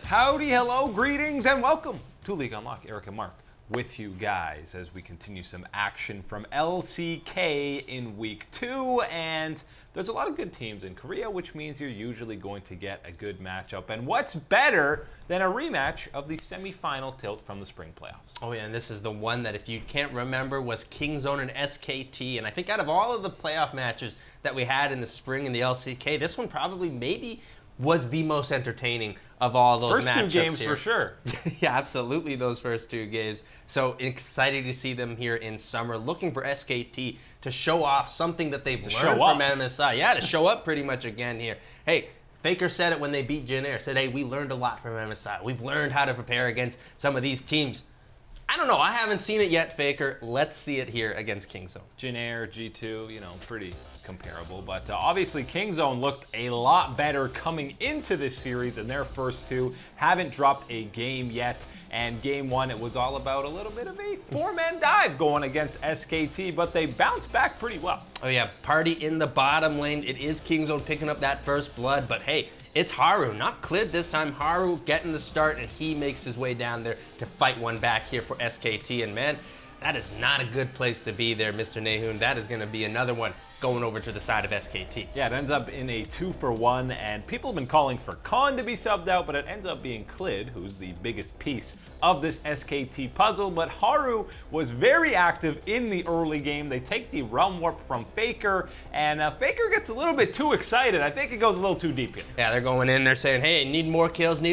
Howdy, hello, greetings, and welcome to League Unlock. Eric and Mark with you guys as we continue some action from LCK in Week 2. And there's a lot of good teams in Korea, which means you're usually going to get a good matchup. And what's better than a rematch of the semifinal tilt from the spring playoffs? Oh yeah, and this is the one that, if you can't remember, was Kingzone and SKT. And I think out of all of the playoff matches that we had in the spring in the LCK, this one probably maybe was the most entertaining of all those matchups. First two games here. for sure. Yeah, absolutely, those first two games. So excited to see them here in summer, looking for SKT to show off something that they've learned from MSI. Yeah, to show up pretty much again here. Hey, Faker said it when they beat Jin Air. Said, hey, we learned a lot from MSI. We've learned how to prepare against some of these teams. I don't know. I haven't seen it yet, Faker. Let's see it here against Kingzone. Jin Air, G2, you know, pretty comparable. But obviously, Kingzone looked a lot better coming into this series in their first two. Haven't dropped a game yet. And game one, it was all about a little bit of a four-man dive going against SKT, but they bounced back pretty well. Oh yeah, party in the bottom lane. It is Kingzone picking up that first blood, but hey, it's Haru, not Clid this time. Haru getting the start, and he makes his way down there to fight one back here for SKT. And man, that is not a good place to be there, Mr. Nahun. That is going to be another one going over to the side of SKT. Yeah, it ends up in a 2-for-1, and people have been calling for Khan to be subbed out, but it ends up being Clid, who's the biggest piece of this SKT puzzle. But Haru was very active in the early game. They take the realm warp from Faker, and Faker gets a little bit too excited. I think it goes a little too deep here. Yeah, they're going in, they're saying, hey, need more kills, and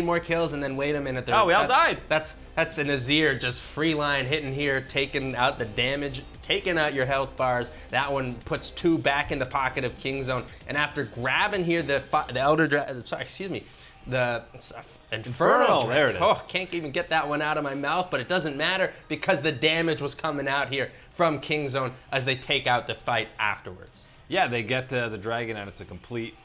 then wait a minute. Oh, we all died. That's an Azir just free line hitting here, taking out the damage, taking out your health bars. That one puts two back in the pocket of Kingzone. And after grabbing here the Elder Dragon, the Infernal. There it is. Oh, can't even get that one out of my mouth, but it doesn't matter because the damage was coming out here from Kingzone as they take out the fight afterwards. Yeah, they get the dragon, and it's a complete.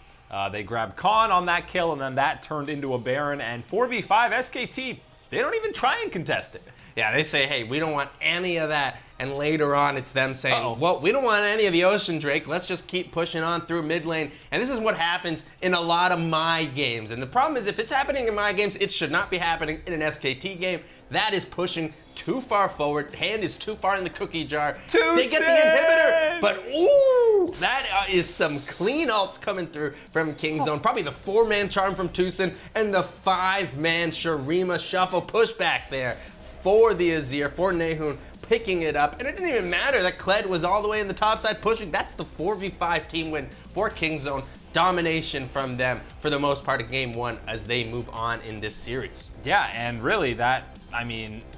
They grab Khan on that kill, and then that turned into a Baron. And 4v5 SKT, they don't even try and contest it. Yeah, they say, hey, we don't want any of that. And later on, it's them saying, well, we don't want any of the Ocean Drake. Let's just keep pushing on through mid lane. And this is what happens in a lot of my games. And the problem is, if it's happening in my games, it should not be happening in an SKT game. That is pushing too far forward. Hand is too far in the cookie jar. They get the inhibitor. But, ooh, that is some clean ults coming through from Kingzone. Probably the 4-man charm from Tucson and the 5-man Shurima shuffle pushback there for the Azir, for Nahun, picking it up. And it didn't even matter that Kled was all the way in the top side pushing. That's the 4v5 team win for Kingzone. Domination from them for the most part of game one as they move on in this series. Yeah, and really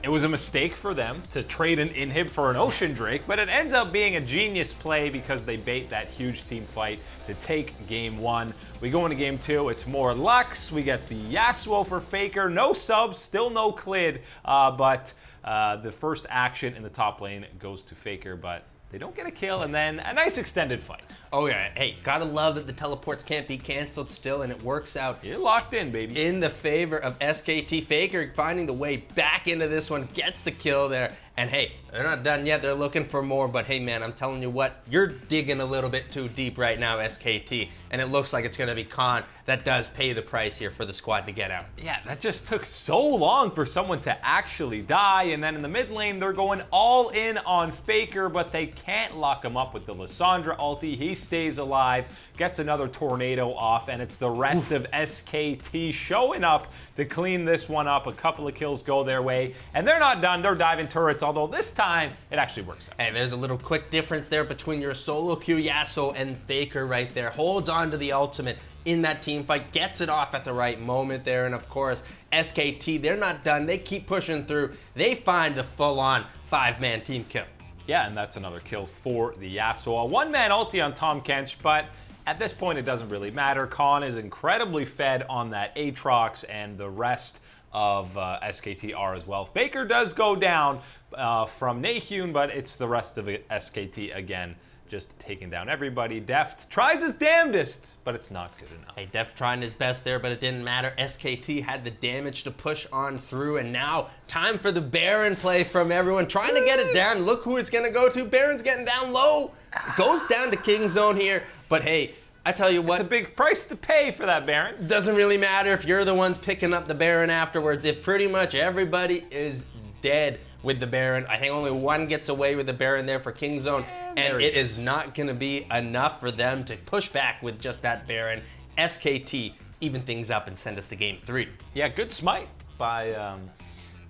it was a mistake for them to trade an inhib for an Ocean Drake, but it ends up being a genius play because they bait that huge team fight to take game one. We go into game two, it's more Lux. We get the Yasuo for Faker. No subs, still no Clid, but the first action in the top lane goes to Faker, but they don't get a kill, and then a nice extended fight. Oh yeah, hey, gotta love that the teleports can't be canceled still, and it works out. You're locked in, baby. In the favor of SKT. Faker finding the way back into this one, gets the kill there, and hey, they're not done yet, they're looking for more, but hey man, I'm telling you what, you're digging a little bit too deep right now, SKT, and it looks like it's gonna be Khan that does pay the price here for the squad to get out. Yeah, that just took so long for someone to actually die, and then in the mid lane, they're going all in on Faker, but they can't lock him up with the Lissandra ulti. He stays alive, gets another tornado off, and it's the rest of SKT showing up to clean this one up. A couple of kills go their way, and they're not done. They're diving turrets, although this time it actually works out. Hey, there's a little quick difference there between your solo queue Yasuo and Faker right there. Holds on to the ultimate in that team fight, gets it off at the right moment there, and of course, SKT, they're not done. They keep pushing through. They find the full-on 5-man team kill. Yeah, and that's another kill for the Yasuo. A 1-man ulti on Tahm Kench, but at this point it doesn't really matter. Khan is incredibly fed on that Aatrox, and the rest of SKT are as well. Faker does go down from Nahun, but it's the rest of SKT again, just taking down everybody. Deft tries his damnedest, but it's not good enough. Hey, Deft trying his best there, but it didn't matter. SKT had the damage to push on through, and now time for the Baron play from everyone, trying to get it down. Look who it's going to go to. Baron's getting down low. Goes down to Kingzone here, but hey, I tell you what. It's a big price to pay for that Baron. Doesn't really matter if you're the ones picking up the Baron afterwards. If pretty much everybody is dead with the Baron, I think only one gets away with the Baron there for Kingzone, and it is not going to be enough for them to push back with just that Baron. SKT even things up and send us to game 3. Yeah, good smite by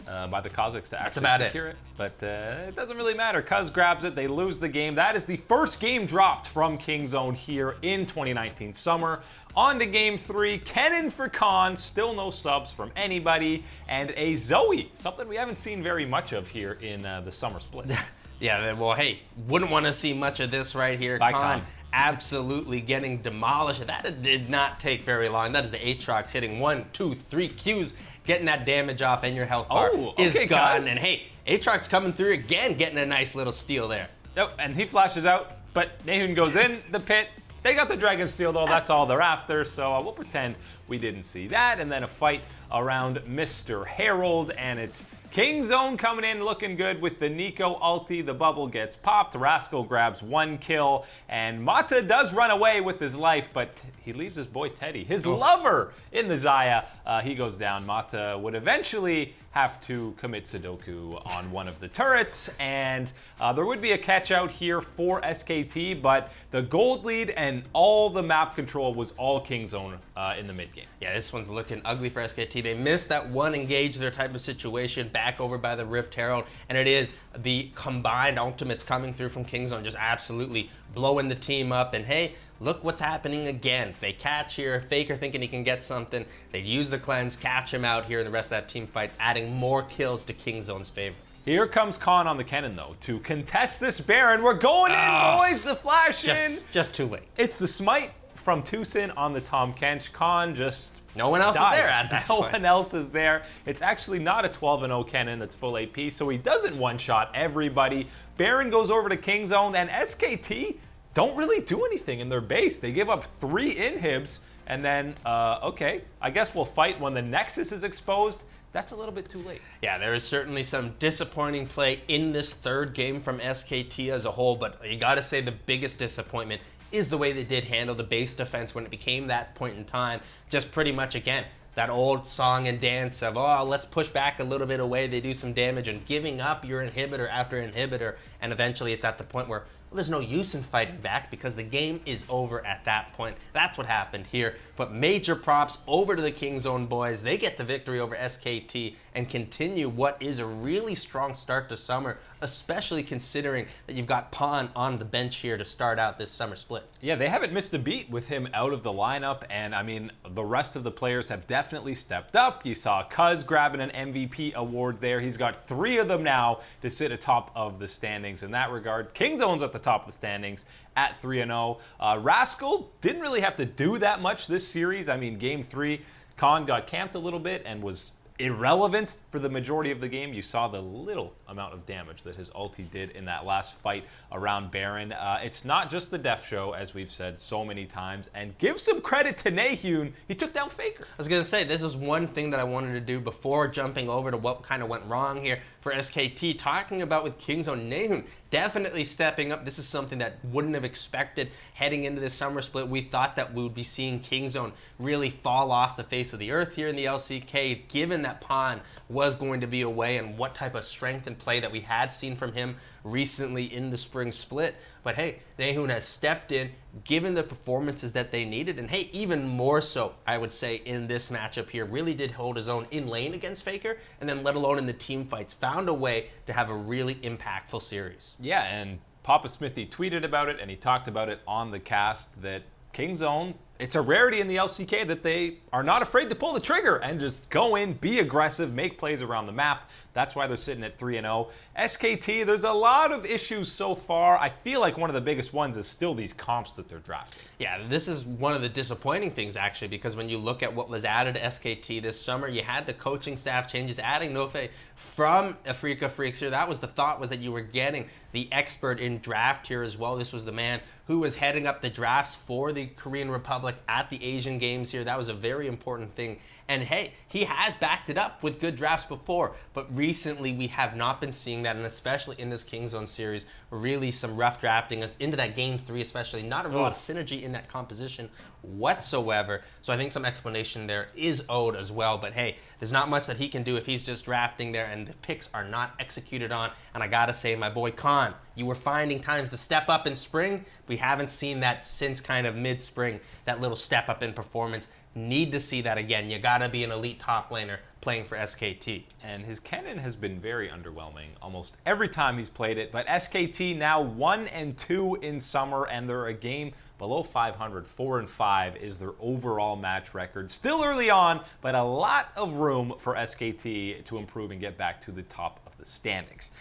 the Kazakhs to actually secure it. But it doesn't really matter. Cuz grabs it, they lose the game. That is the first game dropped from Kingzone here in 2019 summer. On to game 3, Kennen for Khan, still no subs from anybody, and a Zoe, something we haven't seen very much of here in the summer split. Yeah, well, hey, wouldn't want to see much of this right here. Khan absolutely getting demolished. That did not take very long. That is the Aatrox hitting 1, 2, 3 Qs, getting that damage off, and your health bar is gone. And hey, Aatrox coming through again, getting a nice little steal there. Yep, and he flashes out, but Nahun goes in the pit. They got the Dragon Steel though, that's all they're after, so we'll pretend we didn't see that. And then a fight around Mr. Harold, and it's Kingzone coming in looking good with the Nico ulti. The bubble gets popped, Rascal grabs 1 kill, and Mata does run away with his life, but he leaves his boy Teddy, his lover, in the Xayah. He goes down. Mata would eventually have to commit Sudoku on one of the turrets, and there would be a catch out here for SKT, but the gold lead and all the map control was all Kingzone in the mid game. Yeah, this one's looking ugly for SKT. They missed that one engage their type of situation back over by the Rift Herald, and it is the combined ultimates coming through from Kingzone just absolutely blowing the team up. And hey, look what's happening again. They catch here, Faker thinking he can get something. They use the cleanse, catch him out here in the rest of that team fight, adding more kills to Kingzone's favor. Here comes Khan on the Kennen, though, to contest this Baron. We're going in, boys, the flash in. Just too late. It's the smite from Tucson on the Tom Kench. Khan just no one else dies. is there at that point. No one else is there. It's actually not a 12-0 Kennen that's full AP, so he doesn't one-shot everybody. Baron goes over to Kingzone, and SKT don't really do anything in their base. They give up 3 inhibs, and then, okay, I guess we'll fight when the Nexus is exposed. That's a little bit too late. Yeah, there is certainly some disappointing play in this third game from SKT as a whole, but you gotta say the biggest disappointment is the way they did handle the base defense when it became that point in time. Just pretty much, again, that old song and dance of, oh, let's push back a little bit away, they do some damage, and giving up your inhibitor after inhibitor, and eventually it's at the point where, well, there's no use in fighting back because the game is over at that point. That's what happened here. But major props over to the Kingzone boys. They get the victory over SKT and continue what is a really strong start to summer, especially considering that you've got Pawn on the bench here to start out this summer split. Yeah, they haven't missed a beat with him out of the lineup, and I mean, the rest of the players have definitely stepped up. You saw Cuz grabbing an MVP award there. He's got 3 of them now to sit atop of the standings in that regard. Kingzone's at the top of the standings at 3-0. Rascal didn't really have to do that much this series. I mean, game 3, Khan got camped a little bit and was irrelevant for the majority of the game. You saw the little amount of damage that his ulti did in that last fight around Baron. It's not just the death show, as we've said so many times, and give some credit to Nahun. He took down Faker. I was going to say, this is one thing that I wanted to do before jumping over to what kind of went wrong here for SKT. Talking about with Kingzone, Nahun definitely stepping up. This is something that wouldn't have expected heading into this summer split. We thought that we would be seeing Kingzone really fall off the face of the earth here in the LCK, given that Pawn was going to be away and what type of strength and play that we had seen from him recently in the spring split. But hey, Nahun has stepped in, given the performances that they needed, and hey, even more so, I would say, in this matchup here, really did hold his own in lane against Faker, and then let alone in the team fights, found a way to have a really impactful series. Yeah, and Papa Smithy tweeted about it, and he talked about it on the cast, that Kingzone, it's a rarity in the LCK that they are not afraid to pull the trigger and just go in, be aggressive, make plays around the map. That's why they're sitting at 3-0. SKT, there's a lot of issues so far. I feel like one of the biggest ones is still these comps that they're drafting. Yeah, this is one of the disappointing things, actually, because when you look at what was added to SKT this summer, you had the coaching staff changes, adding Nofe from Afrika Freaks here. That was the thought, was that you were getting the expert in draft here as well. This was the man who was heading up the drafts for the Korean Republic Republic at the Asian Games here. That was a very important thing. And hey, he has backed it up with good drafts before, but recently we have not been seeing that, and especially in this Kingzone series, really some rough drafting us into that game 3 especially. Not a lot of synergy in that composition whatsoever. So I think some explanation there is owed as well. But hey, there's not much that he can do if he's just drafting there and the picks are not executed on. And I gotta say, my boy Khan, you were finding times to step up in spring. We haven't seen that since kind of mid-spring, that little step up in performance. Need to see that again. You gotta be an elite top laner playing for SKT. And his Kennen has been very underwhelming almost every time he's played it, but SKT now 1-2 in summer, and they're a game below 500. 4-5 is their overall match record. Still early on, but a lot of room for SKT to improve and get back to the top of the standings.